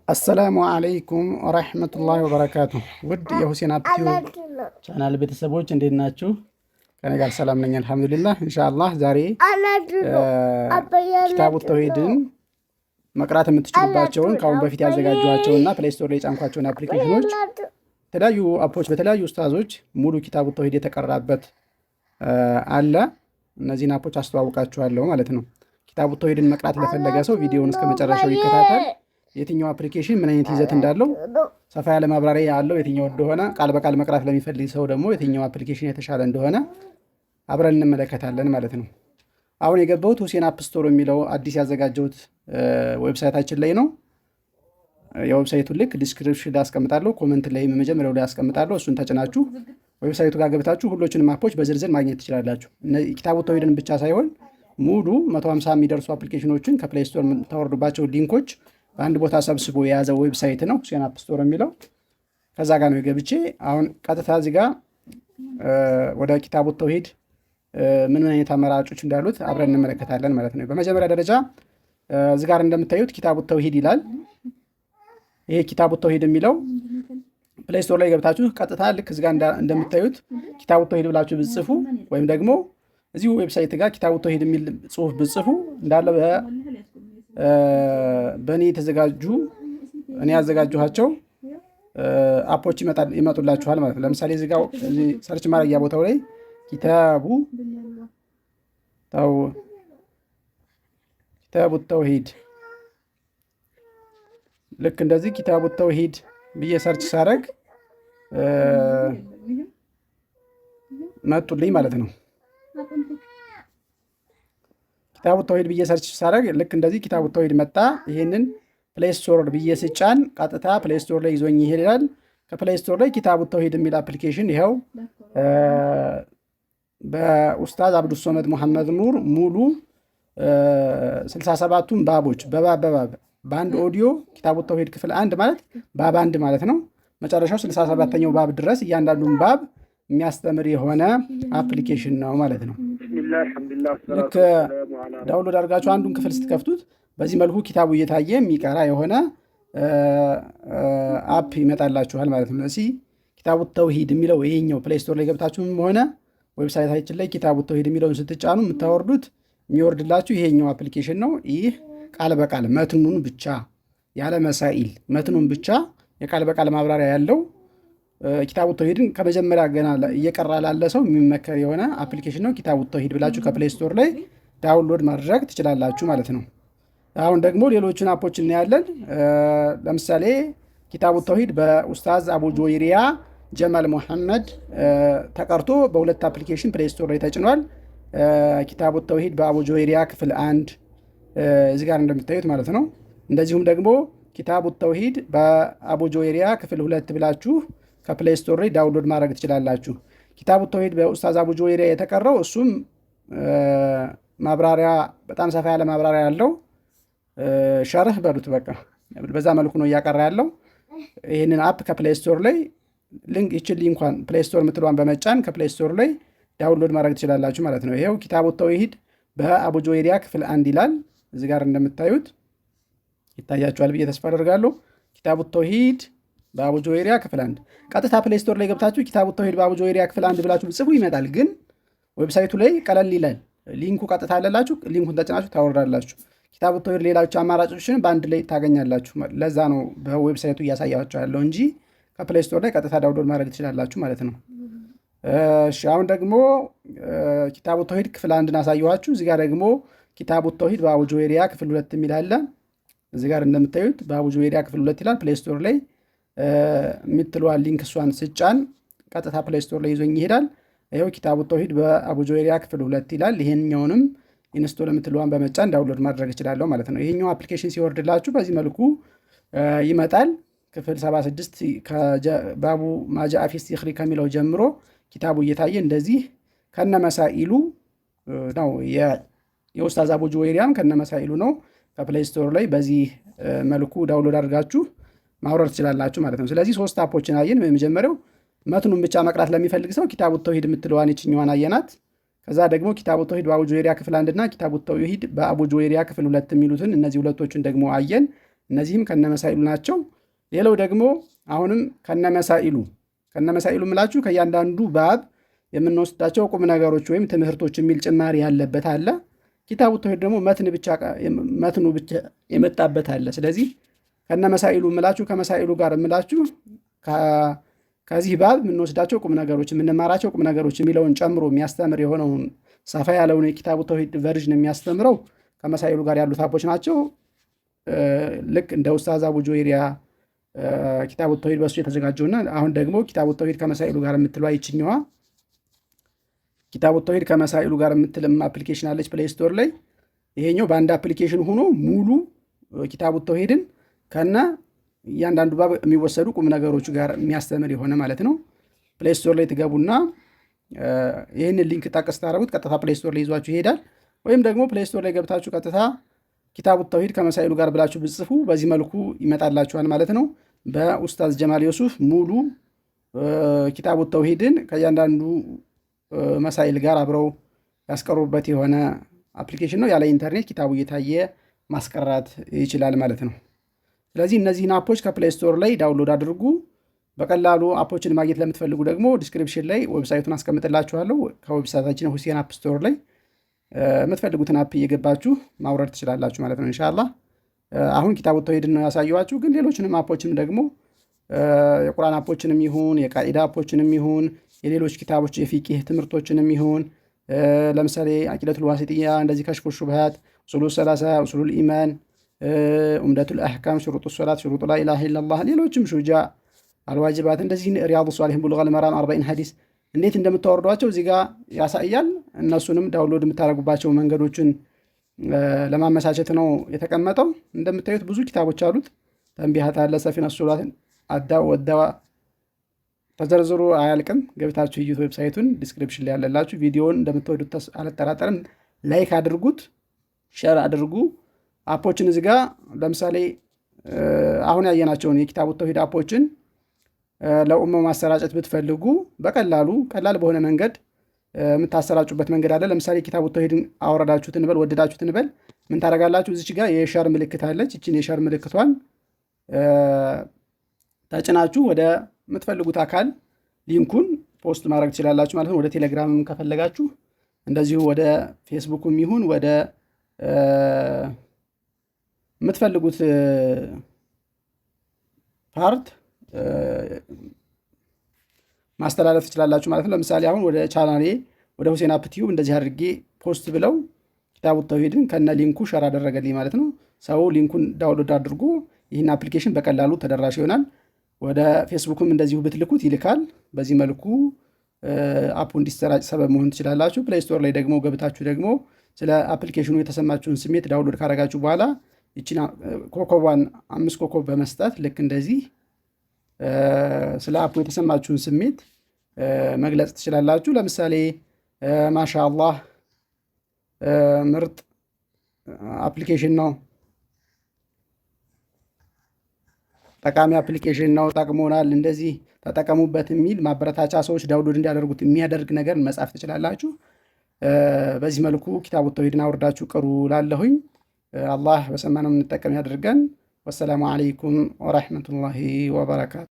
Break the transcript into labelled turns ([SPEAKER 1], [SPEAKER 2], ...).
[SPEAKER 1] አሰላሙ አለይኩም ወራህመቱላሂ ወበረካቱ። ውድ የሁሴን አፕቲው ቻናል ቤተሰቦች እንዴት ናችሁ? ከኔ ጋር ሰላም ነኝ አልሐምዱሊላህ። ኢንሻአላህ ዛሬ ኪታቡ ተውሂድን መቅራት የምትችሉባቸውን ከአሁን በፊት ያዘጋጇቸውና ፕሌይ ስቶር ላይ የጫንኳቸውን አፕሊኬሽኖች የተለያዩ አፖች በተለያዩ ኡስታዞች ሙሉ ኪታቡ ተውሂድ የተቀራበት አለ። እነዚህን አፖች አስተዋውቃችኋለሁ ማለት ነው። ኪታቡ ተውሂድን መቅራት ለፈለገ ሰው ቪዲዮውን እስከ መጨረሻው ይከታተል። የትኛው አፕሊኬሽን ምን አይነት ይዘት እንዳለው ሰፋ ያለ ማብራሪያ ያለው የትኛው እንደሆነ ቃል በቃል መቅራት ለሚፈልግ ሰው ደግሞ የትኛው አፕሊኬሽን የተሻለ እንደሆነ አብረን እንመለከታለን ማለት ነው። አሁን የገባሁት ሁሴን አፕ ስቶር የሚለው አዲስ ያዘጋጀሁት ዌብሳይታችን ላይ ነው። የዌብሳይቱን ሊንክ ዲስክሪፕሽን ላይ አስቀምጣለሁ፣ ኮሜንት ላይ መጀመሪያው ላይ አስቀምጣለሁ። እሱን ተጭናችሁ ዌብሳይቱ ጋር ገብታችሁ ሁሎችንም አፖች በዝርዝር ማግኘት ትችላላችሁ። ኪታቡ ተውሂድን ብቻ ሳይሆን ሙሉ 150 የሚደርሱ አፕሊኬሽኖችን ከፕሌይ ስቶር የምታወርዱባቸው ሊንኮች በአንድ ቦታ ሰብስቦ የያዘው ዌብሳይት ነው ሁሴን አፕ ስቶር የሚለው። ከዛ ጋር ነው የገብቼ አሁን ቀጥታ እዚህ ጋር ወደ ኪታቡ ተውሂድ ምን አይነት አማራጮች እንዳሉት አብረን እንመለከታለን ማለት ነው። በመጀመሪያ ደረጃ እዚህ ጋር እንደምታዩት ኪታቡ ተውሂድ ይላል። ይሄ ኪታቡ ተውሂድ የሚለው ፕሌይ ስቶር ላይ ገብታችሁ ቀጥታ ልክ እዚህ ጋር እንደምታዩት ኪታቡ ተውሂድ ብላችሁ ብጽፉ ወይም ደግሞ እዚሁ ዌብሳይት ጋር ኪታቡ ተውሂድ የሚል ጽሁፍ ብጽፉ እንዳለ በእኔ የተዘጋጁ እኔ ያዘጋጀኋቸው አፖች ይመጡላችኋል ማለት ነው። ለምሳሌ እዚህ ጋር ሰርች ማድረጊያ ቦታው ላይ ኪታቡ ተውሂድ ልክ እንደዚህ ኪታቡ ተውሂድ ብዬ ሰርች ሳረግ መጡልኝ ማለት ነው። ኪታቡ ተውሂድ ብዬ ሰርች ሳረግ ልክ እንደዚህ ኪታቡ ተውሂድ መጣ። ይህንን ፕሌይ ስቶር ብዬ ስጫን ቀጥታ ፕሌይ ስቶር ላይ ይዞኝ ይሄዳል። ከፕሌይ ስቶር ላይ ኪታቡ ተውሂድ የሚል አፕሊኬሽን ይኸው በኡስታዝ አብዱሶመድ መሐመድ ኑር ሙሉ 67ቱን ባቦች በባብ በአንድ ኦዲዮ ኪታቡ ተውሂድ ክፍል 1 ማለት ባብ 1 ማለት ነው። መጨረሻው 67ኛው ባብ ድረስ እያንዳንዱን ባብ የሚያስተምር የሆነ አፕሊኬሽን ነው ማለት ነው። ልክ ዳውንሎድ አድርጋችሁ አንዱን ክፍል ስትከፍቱት በዚህ መልኩ ኪታቡ እየታየ የሚቀራ የሆነ አፕ ይመጣላችኋል ማለት ነው። ስለዚህ ኪታቡ ተውሂድ የሚለው ይሄኛው ፕሌይ ስቶር ላይ ገብታችሁም ሆነ ዌብሳይታችን ላይ ኪታቡ ተውሂድ የሚለውን ስትጫኑ የምታወርዱት የሚወርድላችሁ ይሄኛው አፕሊኬሽን ነው። ይህ ቃል በቃል መትኑን ብቻ ያለ መሳኢል መትኑን ብቻ የቃል በቃል ማብራሪያ ያለው ኪታቡ ተውሂድን ከመጀመሪያ ገና እየቀራ ላለ ሰው የሚመከር የሆነ አፕሊኬሽን ነው። ኪታቡ ተውሂድ ብላችሁ ከፕሌይ ስቶር ላይ ዳውንሎድ ማድረግ ትችላላችሁ ማለት ነው። አሁን ደግሞ ሌሎችን አፖች እናያለን። ለምሳሌ ኪታቡ ተውሂድ በኡስታዝ አቡ ጆይሪያ ጀማል መሐመድ ተቀርቶ በሁለት አፕሊኬሽን ፕሌይ ስቶር ላይ ተጭኗል። ኪታቡ ተውሂድ በአቡ ጆይሪያ ክፍል 1 እዚህ ጋር እንደምታዩት ማለት ነው። እንደዚሁም ደግሞ ኪታቡ ተውሂድ በአቡ ጆይሪያ ክፍል 2 ብላችሁ ከፕሌይ ስቶር ላይ ዳውንሎድ ማድረግ ትችላላችሁ። ኪታቡ ተውሂድ በኡስታዝ አቡ ጆይሪያ የተቀረው እሱም ማብራሪያ በጣም ሰፋ ያለ ማብራሪያ ያለው ሸርህ በሉት በቃ በዛ መልኩ ነው እያቀራ ያለው። ይህንን አፕ ከፕሌይ ስቶር ላይ ይችል እንኳን ፕሌይ ስቶር የምትለዋን በመጫን ከፕሌይ ስቶር ላይ ዳውንሎድ ማድረግ ትችላላችሁ ማለት ነው። ይሄው ኪታቡ ተውሂድ በአቡ ጆይሪያ ክፍል 1 ይላል። እዚህ ጋር እንደምታዩት ይታያችኋል ብዬ ተስፋ አደርጋለሁ። ኪታቡ ተውሂድ በአቡ ጆይሪያ ክፍል 1 ቀጥታ ፕሌይ ስቶር ላይ ገብታችሁ ኪታቡ ተውሂድ በአቡ ጆይሪያ ክፍል 1 ብላችሁ ጽፉ ይመጣል። ግን ዌብሳይቱ ላይ ቀለል ይላል። ሊንኩ ቀጥታ አለላችሁ። ሊንኩን ተጭናችሁ ታወርዳላችሁ። ኪታቡ ተውሂድ ሌሎች አማራጮችን በአንድ ላይ ታገኛላችሁ። ለዛ ነው በዌብሳይቱ እያሳያችሁ ያለው እንጂ ከፕሌይ ስቶር ላይ ቀጥታ ዳውንሎድ ማድረግ ትችላላችሁ ማለት ነው። እሺ አሁን ደግሞ ኪታቡ ተውሂድ ክፍል 1ን አሳየኋችሁ። እዚህ ጋር ደግሞ ኪታቡ ተውሂድ በአቡ ጆይሪያ ክፍል 2 የሚል አለ። እዚህ ጋር እንደምታዩት በአቡ ጆይሪያ ክፍል 2 ይላል። ፕሌይ ስቶር ላይ የምትለዋን ሊንክ እሷን ስጫን ቀጥታ ፕሌይ ስቶር ላይ ይዞኝ ይሄዳል። ይኸው ኪታቡ ተውሂድ በአቡ ጆይሪያ ክፍል 2 ይላል። ይሄኛውንም ኢንስቶል የምትለዋን በመጫን ዳውንሎድ ማድረግ እችላለሁ ማለት ነው። ይሄኛው አፕሊኬሽን ሲወርድላችሁ በዚህ መልኩ ይመጣል። ክፍል 76 ባቡ ማጃአ ፊ ኢስቲኽሪ ከሚለው ጀምሮ ኪታቡ እየታየ እንደዚህ ከነመሳኢሉ ነው። የኡስታዝ አቡ ጆይሪያም ከነመሳኢሉ ነው። ከፕሌይ ስቶር ላይ በዚህ መልኩ ዳውንሎድ አድርጋችሁ ማውረድ ትችላላችሁ ማለት ነው። ስለዚህ 3 አፖችን አየን። የመጀመሪያው መትኑን ብቻ መቅራት ለሚፈልግ ሰው ኪታቡ ተውሂድ የምትለዋን ይችኛዋን አየናት። ከዛ ደግሞ ኪታቡ ተውሂድ በአቡ ጁዌሪያ ክፍል 1 እና ኪታቡ ተውሂድ በአቡ ጁዌሪያ ክፍል 2 የሚሉትን እነዚህ ሁለቶችን ደግሞ አየን። እነዚህም ከነመሳኢሉ ናቸው። ሌላው ደግሞ አሁንም ከነመሳኢሉ ምላችሁ ከእያንዳንዱ ባብ የምንወስዳቸው ቁም ነገሮች ወይም ትምህርቶች የሚል ጭማሪ ያለበት አለ። ኪታቡ ተውሂድ ደግሞ መትኑ ብቻ የመጣበት አለ። ስለዚህ ከነመሳኢሉ ምላችሁ ከመሳኢሉ ጋር ምላችሁ ከዚህ ባብ የምንወስዳቸው ቁም ነገሮች የምንማራቸው ቁም ነገሮች የሚለውን ጨምሮ የሚያስተምር የሆነውን ሰፋ ያለውን የኪታቡ ተውሂድ ቨርዥን የሚያስተምረው ከመሳኢሉ ጋር ያሉት አፖች ናቸው። ልክ እንደ ኡስታዝ አቡ ጆይሪያ ኪታቡ ተውሂድ በሱ የተዘጋጀውና አሁን ደግሞ ኪታቡ ተውሂድ ከመሳኢሉ ጋር የምትለው ይችኛዋ ኪታቡ ተውሂድ ከመሳኢሉ ጋር የምትልም አፕሊኬሽን አለች ፕሌይ ስቶር ላይ። ይሄኛው በአንድ አፕሊኬሽን ሆኖ ሙሉ ኪታቡ ተውሂድን ከነ እያንዳንዱ ባብ የሚወሰዱ ቁም ነገሮች ጋር የሚያስተምር የሆነ ማለት ነው። ፕሌይ ስቶር ላይ ትገቡና ይህንን ሊንክ ጠቅስ ታደረጉት ቀጥታ ፕሌይ ስቶር ላይ ይዟችሁ ይሄዳል። ወይም ደግሞ ፕሌይ ስቶር ላይ ገብታችሁ ቀጥታ ኪታቡ ተውሂድ ከመሳኢሉ ጋር ብላችሁ ብጽፉ በዚህ መልኩ ይመጣላችኋል ማለት ነው። በኡስታዝ ጀማል ዩሱፍ ሙሉ ኪታቡ ተውሂድን ከእያንዳንዱ መሳኢል ጋር አብረው ያስቀሩበት የሆነ አፕሊኬሽን ነው። ያለ ኢንተርኔት ኪታቡ እየታየ ማስቀራት ይችላል ማለት ነው። ስለዚህ እነዚህን አፖች ከፕሌይ ስቶር ላይ ዳውንሎድ አድርጉ። በቀላሉ አፖችን ማግኘት ለምትፈልጉ ደግሞ ዲስክሪፕሽን ላይ ዌብሳይቱን አስቀምጥላችኋለሁ። ከዌብሳይታችን ሁሴን አፕ ስቶር ላይ የምትፈልጉትን አፕ እየገባችሁ ማውረድ ትችላላችሁ ማለት ነው ኢንሻአላህ። አሁን ኪታቡ ተውሂድን ነው ያሳየኋችሁ፣ ግን ሌሎችንም አፖችንም ደግሞ የቁርአን አፖችንም ይሁን የቃኢዳ አፖችንም ይሁን የሌሎች ኪታቦች የፊቅህ ትምህርቶችንም ይሁን ለምሳሌ አቂደቱል ዋሲጥያ፣ እንደዚህ ከሽፉ ሹብሃት፣ ኡሱሉ ሰላሳ፣ ኡሱሉል ኢማን፣ ኡምደቱል አህካም፣ ሹሩጡ ሶላት፣ ሹሩጡ ላ ኢላሃ ኢለላህ፣ ሌሎችም ሹጃ አልዋጅባት፣ እንደዚህ ሪያዱ ሷሊሂን፣ ቡሉገል መራም፣ 40 ሐዲስ እንዴት እንደምታወርዷቸው እዚህ ጋር ያሳያል። እነሱንም ዳውንሎድ የምታደርጉባቸው መንገዶችን ለማመቻቸት ነው የተቀመጠው። እንደምታዩት ብዙ ኪታቦች አሉት። ተንቢሃት አለ፣ ሰፊነ ሶላት፣ አዳው ወዳዋ ተዘርዝሮ አያልቅም። ገብታችሁ እዩት። ዌብሳይቱን ዲስክሪፕሽን ላይ ያለላችሁ። ቪዲዮውን እንደምትወዱት አልጠራጠርም። ላይክ አድርጉት፣ ሼር አድርጉ። አፖችን እዚህ ጋር ለምሳሌ አሁን ያየናቸውን የኪታቡ ተውሂድ አፖችን ለኡማው ማሰራጨት ብትፈልጉ በቀላሉ ቀላል በሆነ መንገድ የምታሰራጩበት መንገድ አለ። ለምሳሌ ኪታቡ ተውሂድን አወረዳችሁት እንበል፣ ወደዳችሁት እንበል፣ ምን ታደርጋላችሁ? እዚች ጋር የሸር ምልክት አለች። ይችን የሸር ምልክቷን ተጭናችሁ ወደ የምትፈልጉት አካል ሊንኩን ፖስት ማድረግ ትችላላችሁ ማለት ነው። ወደ ቴሌግራምም ከፈለጋችሁ እንደዚሁ ወደ ፌስቡክም ይሁን ወደ የምትፈልጉት ፓርት ማስተላለፍ ትችላላችሁ ማለት ነው። ለምሳሌ አሁን ወደ ቻናሌ ወደ ሁሴን አፕ ቲዩብ እንደዚህ አድርጌ ፖስት ብለው ኪታቡ ተውሂድን ከነ ሊንኩ ሸር አደረገልኝ ማለት ነው። ሰው ሊንኩን ዳውንሎድ አድርጎ ይህን አፕሊኬሽን በቀላሉ ተደራሽ ይሆናል። ወደ ፌስቡክም እንደዚሁ ብትልኩት ይልካል። በዚህ መልኩ አፑ እንዲሰራጭ ሰበብ መሆን ትችላላችሁ። ፕሌይ ስቶር ላይ ደግሞ ገብታችሁ ደግሞ ስለ አፕሊኬሽኑ የተሰማችሁን ስሜት ዳውንሎድ ካረጋችሁ በኋላ ይችን ኮከቧን 5 ኮከብ በመስጠት ልክ እንደዚህ ስለ አፑ የተሰማችሁን ስሜት መግለጽ ትችላላችሁ። ለምሳሌ ማሻአላህ ምርጥ አፕሊኬሽን ነው፣ ጠቃሚ አፕሊኬሽን ነው፣ ጠቅሞናል፣ እንደዚህ ተጠቀሙበት የሚል ማበረታቻ ሰዎች ዳውንሎድ እንዲያደርጉት የሚያደርግ ነገር መጻፍ ትችላላችሁ። በዚህ መልኩ ኪታቡ ተውሂድን አውርዳችሁ ቅሩ ላለሁኝ። አላህ በሰማነው የምንጠቀም ያድርገን። ወሰላሙ አለይኩም ወራህመቱላሂ ወበረካቱ።